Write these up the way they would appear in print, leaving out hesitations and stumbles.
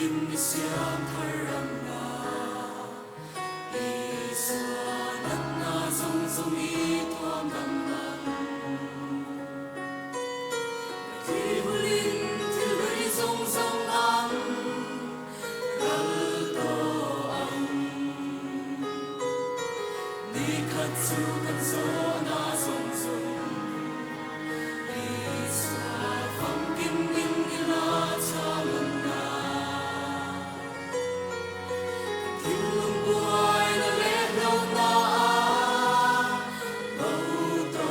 kim ni siam tharam na Iswa nat na zong zong I tuam dam man Thi hulin thil lui zong zong ang dal to ang Ni khat chu kan zo na zong zong Iswa pham kim in ila cha mun na Thilung buai na le lo na bau to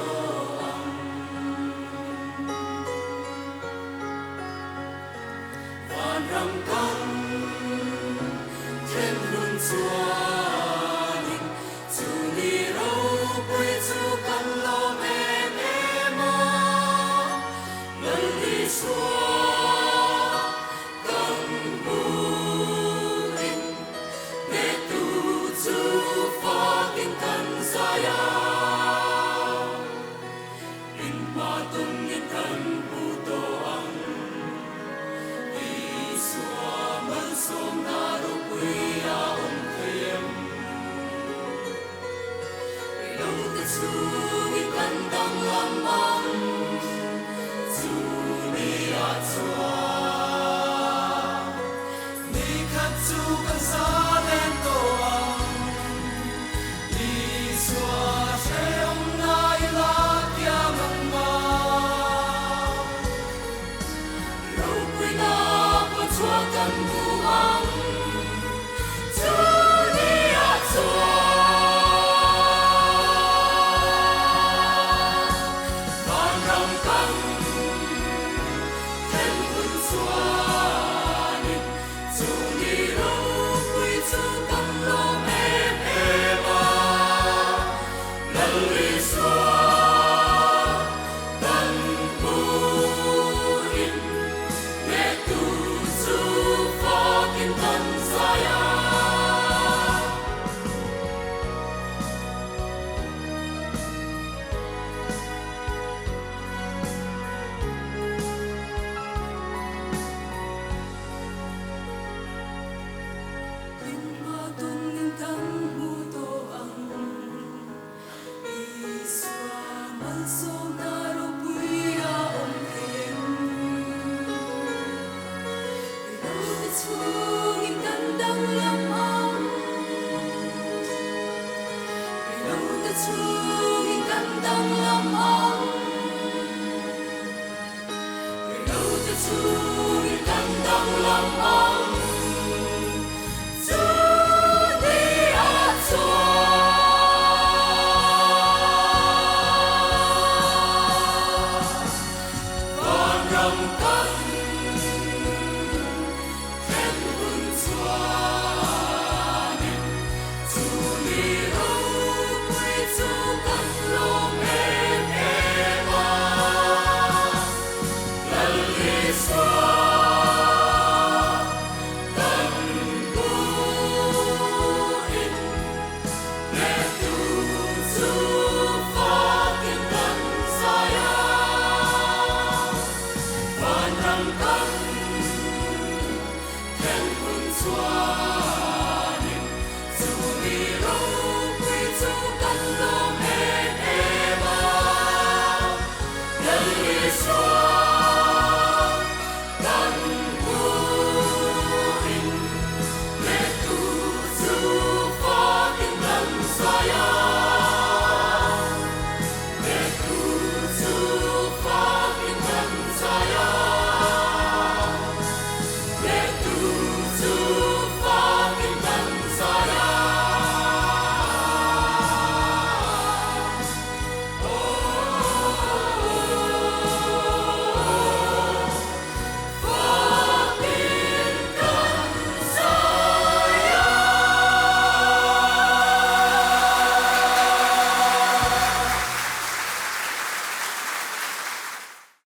ang Van ram kan thiên luôn chuanin chu ni ro pui chu kan lo me me mo lal đi xua kan bu in ne tu chu pha tin kan sa ya in ma tung in kan bu to ang I xua mal som na ro pui a om thiem lo te chu in kan dang lam ang chu ni a chua ni khat chu kan sa len to ang I xua she om na I la tia mang ma lo pui na pa chua kan bu ang chu ni a chua Van ram kan thiên hun chuanin chu ni ro pui chu kan lo me me ma lal li xua kan bu in ne tu chu pha kin kan sa ya In ma tung in kan bu to ang Iswa mal so na ro pui a om thiem Lo te chung in kan dang lam ang Lo te chung in kan dang lam ang Lo te chung